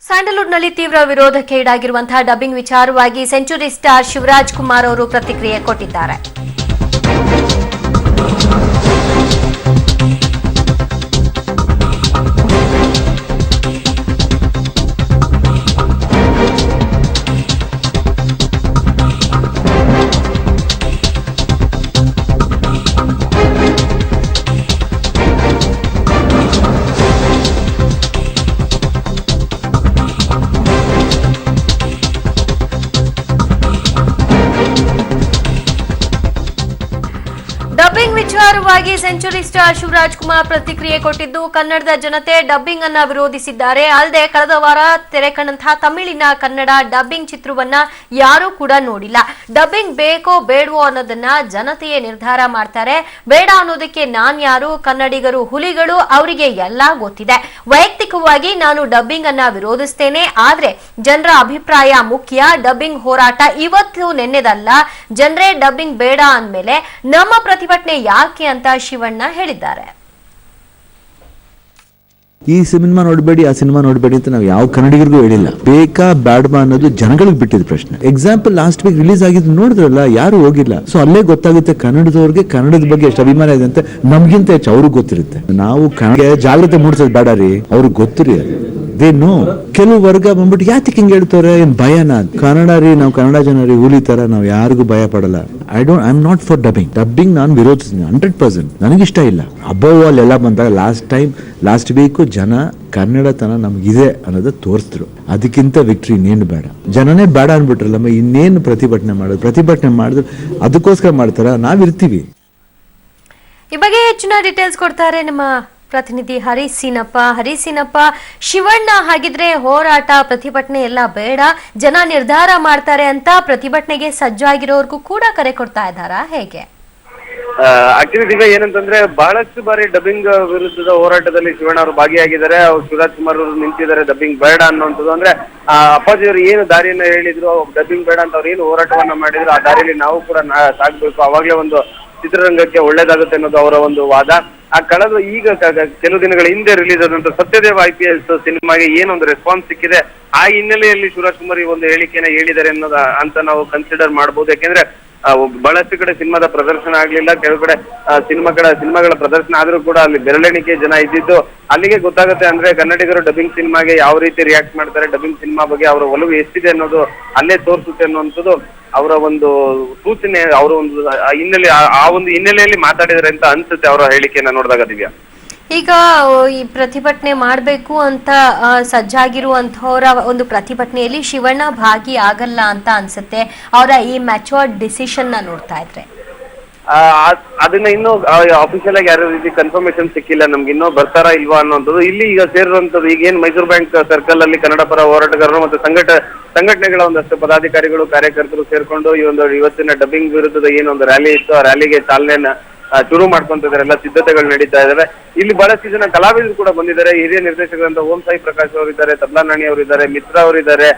ಸ್ಯಾಂಡಲ್ವುಡ್ನಲ್ಲಿ ತೀವ್ರ ವಿರೋಧಕ್ಕೆ ಈಡಾಗಿರುವಂತಹ ಡಬ್ಬಿಂಗ್ ವಿಚಾರವಾಗಿ century star Shivraj Kumar ಅವರು ಪ್ರತಿಕ್ರಿಯೆ ಕೊಟ್ಟಿದ್ದಾರೆ. ಡಬ್ಬಿಂಗ್ ವಿಚಾರವಾಗಿ ಸೆಂಚುರಿ ಸ್ಟಾರ್ ಶಿವರಾಜ್ ಕುಮಾರ್ ಪ್ರತಿಕ್ರಿಯೆ ಕೊಟ್ಟಿದ್ದು, ಕನ್ನಡದ ಜನತೆ ಡಬ್ಬಿಂಗ್ ಅನ್ನ ವಿರೋಧಿಸಿದ್ದಾರೆ. ಅಲ್ಲದೆ ಕಳೆದ ವಾರ ತೆರೆ ಕಂಡಂತಹ ತಮಿಳಿನ ಕನ್ನಡ ಡಬ್ಬಿಂಗ್ ಚಿತ್ರವನ್ನ ಯಾರೂ ಕೂಡ ನೋಡಿಲ್ಲ. ಡಬ್ಬಿಂಗ್ ಬೇಕೋ ಬೇಡವೋ ಅನ್ನೋದನ್ನ ಜನತೆಯೇ ನಿರ್ಧಾರ ಮಾಡ್ತಾರೆ. ಬೇಡ ಅನ್ನೋದಕ್ಕೆ ನಾನ್ಯಾರು? ಕನ್ನಡಿಗರು ಹುಲಿಗಳು, ಅವರಿಗೆ ಎಲ್ಲಾ ಗೊತ್ತಿದೆ. ವೈಯಕ್ತಿಕವಾಗಿ ನಾನು ಡಬ್ಬಿಂಗ್ ಅನ್ನ ವಿರೋಧಿಸ್ತೇನೆ. ಆದ್ರೆ ಜನರ ಅಭಿಪ್ರಾಯ ಮುಖ್ಯ. ಡಬ್ಬಿಂಗ್ ಹೋರಾಟ ಇವತ್ತು ನೆನ್ನೆದಲ್ಲ. ಜನರೇ ಡಬ್ಬಿಂಗ್ ಬೇಡ ಅಂದ್ಮೇಲೆ ನಮ್ಮ ಪ್ರತಿಭಟನೆ ಯಾಕೆ ಅಂತ ಶಿವಣ್ಣ ಹೇಳಿದ್ದಾರೆ. ಈ ಸಿನಿಮಾ ನೋಡಬೇಡಿ, ಆ ಸಿನಿಮಾ ನೋಡಬೇಡಿ ಅಂತ ನಾವು ಯಾವ ಕನ್ನಡಿಗರಿಗೂ ಹೇಳಿಲ್ಲ. ಬೇಕಾ ಬ್ಯಾಡ್ಮಾ ಅನ್ನೋದು ಜನಗಳಿಗೆ ಬಿಟ್ಟಿದ ಪ್ರಶ್ನೆ. ಎಕ್ಸಾಂಪಲ್ ಲಾಸ್ಟ್ ವೀಕ್ ರಿಲೀಸ್ ಆಗಿದ್ದು ನೋಡಿದ್ರಲ್ಲ, ಯಾರು ಹೋಗಿಲ್ಲ. ಸೊ ಅಲ್ಲೇ ಗೊತ್ತಾಗುತ್ತೆ ಕನ್ನಡದವ್ರಿಗೆ ಕನ್ನಡದ ಬಗ್ಗೆ ಎಷ್ಟು ಅಭಿಮಾನ ಇದೆ ಅಂತ. ನಮ್ಗಿಂತ ಹೆಚ್ಚು ಅವ್ರಿಗೆ ಗೊತ್ತಿರುತ್ತೆ. ನಾವು ಕನ್ನಡ ಜಾಗೃತಿ ಮೂಡಿಸೋದು ಬೇಡ ರೀ, ಅವ್ರಿಗೆ ಗೊತ್ತಿರಿ. ಅದೇನು ಕೆಲವು ವರ್ಗ ಬಂದ್ಬಿಟ್ಟು ಯಾತಕ್ಕೆ ಹಿಂಗೆ ಹೇಳ್ತಾರೆ, ಏನ್ ಭಯನ? ಕನ್ನಡ ರೀ, ನಾವು ಕನ್ನಡ ಜನ ರೀ, ಹುಲಿ ತರ ನಾವು ಯಾರಿಗೂ ಭಯ ಪಡಲ್ಲ. I am not for dubbing ನಾನು ವಿರೋಧಿಸ್ತೀನಿ 100%. ನನಗಿಷ್ಟ ಇಲ್ಲ. ಅಬೌವ್ ಆಲ್ ಎಲ್ಲ ಬಂದಾಗ ಲಾಸ್ಟ್ ವೀಕ್ ಜನ ಕನ್ನಡತನ ನಮ್ಗಿದೆ ಅನ್ನೋದು ತೋರಿಸಿದ್ರು. ಅದಕ್ಕಿಂತ ವಿಕ್ಟ್ರಿ ಇನ್ನೇನು ಬೇಡ. ಜನನೇ ಬೇಡ ಅನ್ಬಿಟ್ರಲ್ಲಮ್ಮ, ಇನ್ನೇನು ಪ್ರತಿಭಟನೆ ಮಾಡಿದ್ರು ಅದಕ್ಕೋಸ್ಕರ ಮಾಡ್ತಾರ. ನಾವಿರ್ತೀವಿ. ಈ ಬಗ್ಗೆ ಹೆಚ್ಚಿನ ಡೀಟೇಲ್ಸ್ ಕೊಡ್ತಾರೆ ನಮ್ಮ ಪ್ರತಿನಿಧಿ ಹರಿಸಿನಪ್ಪ. ಶಿವಣ್ಣ, ಹಾಗಿದ್ರೆ ಹೋರಾಟ ಪ್ರತಿಭಟನೆ ಎಲ್ಲ ಬೇಡ, ಜನ ನಿರ್ಧಾರ ಮಾಡ್ತಾರೆ ಅಂತ ಪ್ರತಿಭಟನೆಗೆ ಸಜ್ಜಾಗಿರೋರ್ಗೂ ಕೂಡ ಕರೆ ಕೊಡ್ತಾ ಇದ್ದಾರಾ, ಹೇಗೆ? ಆಕ್ಚುಲಿ ದಿವ್ಯ, ಏನಂತಂದ್ರೆ ಬಹಳಷ್ಟು ಬಾರಿ ಡಬ್ಬಿಂಗ್ ವಿರುದ್ಧದ ಹೋರಾಟದಲ್ಲಿ ಶಿವಣ್ಣ ಅವರು ಭಾಗಿಯಾಗಿದ್ದಾರೆ. ಶಿವರಾಜ್ ಕುಮಾರ್ ಅವರು ನಿಂತಿದ್ದಾರೆ ಡಬ್ಬಿಂಗ್ ಬೇಡ ಅನ್ನುವಂಥದ್ದು. ಅಂದ್ರೆ ಅಪ್ಪಾಜಿಯವರು ಏನು ದಾರಿಯನ್ನ ಹೇಳಿದ್ರು, ಡಬ್ಬಿಂಗ್ ಬೇಡ ಅಂತ ಅವ್ರು ಏನು ಹೋರಾಟವನ್ನ ಮಾಡಿದ್ರು, ಆ ದಾರಿಯಲ್ಲಿ ನಾವು ಕೂಡ ಸಾಗ್ಬೇಕು, ಅವಾಗ್ಲೇ ಒಂದು ಚಿತ್ರರಂಗಕ್ಕೆ ಒಳ್ಳೇದಾಗುತ್ತೆ ಅನ್ನೋದು ಅವರ ಒಂದು ವಾದ. ಆ ಕಳೆದ ಈಗ ಕೆಲವು ದಿನಗಳ ಹಿಂದೆ ರಿಲೀಸ್ ಆದಂತ ಸತ್ಯದೇವ IPS ಸಿನಿಮಾಗೆ ಏನೊಂದು ರೆಸ್ಪಾನ್ಸ್ ಸಿಕ್ಕಿದೆ, ಆ ಹಿನ್ನೆಲೆಯಲ್ಲಿ ಶಿವರಾಜ್ ಕುಮಾರ್ ಈ ಒಂದು ಹೇಳಿಕೆನ ಹೇಳಿದ್ದಾರೆ ಅನ್ನೋದ ಅಂತ ನಾವು ಕನ್ಸಿಡರ್ ಮಾಡಬಹುದು. ಯಾಕೆಂದ್ರೆ ಬಹಳಷ್ಟು ಕಡೆ ಸಿನಿಮಾದ ಪ್ರದರ್ಶನ ಆಗ್ಲಿಲ್ಲ, ಕೆಲವು ಕಡೆ ಸಿನಿಮಾಗಳ ಪ್ರದರ್ಶನ ಆದ್ರೂ ಕೂಡ ಅಲ್ಲಿ ಬೆರಳೆಣಿಕೆ ಜನ ಇದ್ದಿದ್ದು. ಅಲ್ಲಿಗೆ ಗೊತ್ತಾಗುತ್ತೆ ಅಂದ್ರೆ ಕನ್ನಡಿಗರು ಡಬ್ಬಿಂಗ್ ಸಿನಿಮಾಗೆ ಯಾವ ರೀತಿ ರಿಯಾಕ್ಟ್ ಮಾಡ್ತಾರೆ, ಡಬ್ಬಿಂಗ್ ಸಿನಿಮಾ ಬಗ್ಗೆ ಅವರ ಒಲವು ಎಷ್ಟಿದೆ ಅನ್ನೋದು ಅಲ್ಲೇ ತೋರಿಸುತ್ತೆ ಅನ್ನುವಂಥದ್ದು ಅವರ ಒಂದು ಸೂಚನೆ. ಅವರ ಒಂದು ಹಿನ್ನೆಲೆ, ಆ ಒಂದು ಹಿನ್ನೆಲೆಯಲ್ಲಿ ಮಾತಾಡಿದರೆ ಅಂತ ಅನ್ಸುತ್ತೆ ಅವರ ಹೇಳಿಕೆಯನ್ನ ನೋಡಿದಾಗ. ದಿವ್ಯಾ, ಈಗ ಈ ಪ್ರತಿಭಟನೆ ಮಾಡಬೇಕು ಅಂತ ಸಜ್ಜಾಗಿರುವಂತವರ ಒಂದು ಪ್ರತಿಭಟನೆಯಲ್ಲಿ ಶಿವಣ್ಣ ಭಾಗಿ ಆಗಲ್ಲ ಅಂತ ಅನ್ಸುತ್ತೆ, ಅವರ ಈ ಮ್ಯಾಚುರ್ಡ್ ಡಿಸಿಷನ್ ನ ನೋಡ್ತಾ ಇದ್ರೆ. ಅದನ್ನ ಇನ್ನೂ ಅಫಿಷಿಯಲ್ ಆಗಿ ಯಾರು ರೀತಿ ಕನ್ಫರ್ಮೇಶನ್ ಸಿಕ್ಕಿಲ್ಲ ನಮ್ಗೆ, ಇನ್ನೂ ಬರ್ತಾರಾ ಇಲ್ವಾ ಅನ್ನೋದು. ಇಲ್ಲಿ ಈಗ ಸೇರಿರುವಂತದ್ದು, ಈಗ ಏನ್ ಮೈಸೂರು ಬ್ಯಾಂಕ್ ಸರ್ಕಲ್ ಅಲ್ಲಿ ಕನ್ನಡ ಪರ ಹೋರಾಟಗಾರರು ಮತ್ತು ಸಂಘಟನೆಗಳ ಒಂದಷ್ಟು ಪದಾಧಿಕಾರಿಗಳು, ಕಾರ್ಯಕರ್ತರು ಸೇರ್ಕೊಂಡು ಈ ಒಂದು ಇವತ್ತಿನ ಡಬ್ಬಿಂಗ್ ವಿರುದ್ಧದ ಏನೊಂದು ರ್ಯಾಲಿ ಇತ್ತು, ಆ ರ್ಯಾಲಿಗೆ ಚಾಲನೆಯನ್ನ ಶುರು ಮಾಡ್ಕೊಂತಿದ್ದಾರೆ. ಎಲ್ಲ ಸಿದ್ಧತೆಗಳು ನಡೀತಾ ಇದಾವೆ. ಇಲ್ಲಿ ಬಹಳಷ್ಟು ಜನ ಕಲಾವಿದರು ಕೂಡ ಬಂದಿದ್ದಾರೆ. ಹಿರಿಯ ನಿರ್ದೇಶಕರಂತ ಓಂ ಸಾಯಿ ಪ್ರಕಾಶ್ ಅವರಿದ್ದಾರೆ, ತಬ್ಲಾ ನಾಣಿ ಅವರಿದ್ದಾರೆ, ಮಿತ್ರ ಅವರಿದ್ದಾರೆ.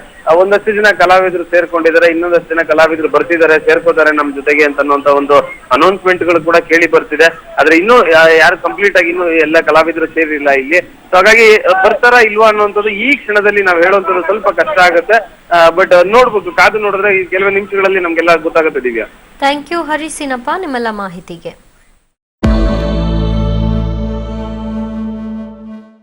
ಒಂದಷ್ಟು ಜನ ಕಲಾವಿದರು ಸೇರ್ಕೊಂಡಿದ್ದಾರೆ. ಇನ್ನೊಂದಷ್ಟು ಜನ ಕಲಾವಿದರು ಬರ್ತಿದ್ದಾರೆ, ಸೇರ್ಕೋತಾರೆ ನಮ್ ಜೊತೆಗೆ ಅಂತನ್ನುವಂತ ಒಂದು ಅನೌನ್ಸ್ಮೆಂಟ್ ಗಳು ಕೂಡ ಕೇಳಿ ಬರ್ತಿದೆ. ಆದ್ರೆ ಇನ್ನೂ ಯಾರು ಕಂಪ್ಲೀಟ್ ಆಗಿ ಇನ್ನೂ ಎಲ್ಲ ಕಲಾವಿದರು ಸೇರಿಲ್ಲ ಇಲ್ಲಿ. ಸೊ ಹಾಗಾಗಿ ಬರ್ತಾರಾ ಇಲ್ವಾ ಅನ್ನುವಂಥದ್ದು ಈ ಕ್ಷಣದಲ್ಲಿ ನಾವು ಹೇಳುವಂಥದ್ದು ಸ್ವಲ್ಪ ಕಷ್ಟ ಆಗುತ್ತೆ. ಬಟ್ ನೋಡ್ಬೇಕು, ಕಾದು ನೋಡಿದ್ರೆ ಈ ಕೆಲವು ನಿಮಿಷಗಳಲ್ಲಿ ನಮ್ಗೆಲ್ಲ ಗೊತ್ತಾಗುತ್ತೆ. ದಿವ್ಯಾ, ಥ್ಯಾಂಕ್ ಯು ಹರಿಸಿನಪ್ಪ ನಿಮ್ಮೆಲ್ಲ ಮಾಹಿತಿಗೆ.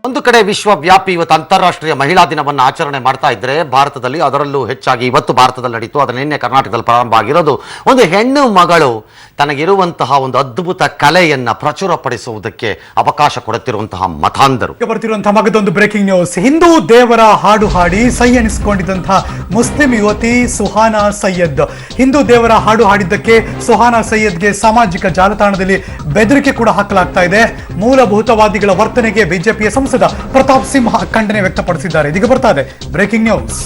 ಒಂದು ಕಡೆ ವಿಶ್ವವ್ಯಾಪಿ ಇವತ್ತು ಅಂತಾರಾಷ್ಟ್ರೀಯ ಮಹಿಳಾ ದಿನವನ್ನು ಆಚರಣೆ ಮಾಡ್ತಾ ಇದ್ರೆ ಭಾರತದಲ್ಲಿ, ಅದರಲ್ಲೂ ಹೆಚ್ಚಾಗಿ ಇವತ್ತು ಭಾರತದಲ್ಲಿ ನಡೀತು, ಅದರ ನಿನ್ನೆ ಕರ್ನಾಟಕದಲ್ಲಿ ಪ್ರಾರಂಭ ಆಗಿರೋದು. ಒಂದು ಹೆಣ್ಣು ಮಗಳು ತನಗಿರುವಂತಹ ಒಂದು ಅದ್ಭುತ ಕಲೆಯನ್ನ ಪ್ರಚುರಪಡಿಸುವುದಕ್ಕೆ ಅವಕಾಶ ಕೊಡುತ್ತಿರುವಂತಹ ಮತಾಂಧರು. ಬರ್ತಿರುವಂತಹ ಮಗದೊಂದು ಬ್ರೇಕಿಂಗ್ ನ್ಯೂಸ್. ಹಿಂದೂ ದೇವರ ಹಾಡು ಹಾಡಿ ಸೈ ಎನಿಸಿಕೊಂಡಿದ್ದಂತಹ ಮುಸ್ಲಿಂ ಯುವತಿ ಸುಹಾನಾ ಸೈಯದ್. ಹಿಂದೂ ದೇವರ ಹಾಡು ಹಾಡಿದ್ದಕ್ಕೆ ಸುಹಾನಾ ಸೈಯದ್ಗೆ ಸಾಮಾಜಿಕ ಜಾಲತಾಣದಲ್ಲಿ ಬೆದರಿಕೆ ಕೂಡ ಹಾಕಲಾಗ್ತಾ ಇದೆ. ಮೂಲಭೂತವಾದಿಗಳ ವರ್ತನೆಗೆ ಬಿಜೆಪಿಯ ಸಂಸದ ಪ್ರತಾಪ್ ಸಿಂಹ ಖಂಡನೆ ವ್ಯಕ್ತಪಡಿಸಿದ್ದಾರೆ. ಇದೀಗ ಬರ್ತಾ ಇದೆ ಬ್ರೇಕಿಂಗ್ ನ್ಯೂಸ್.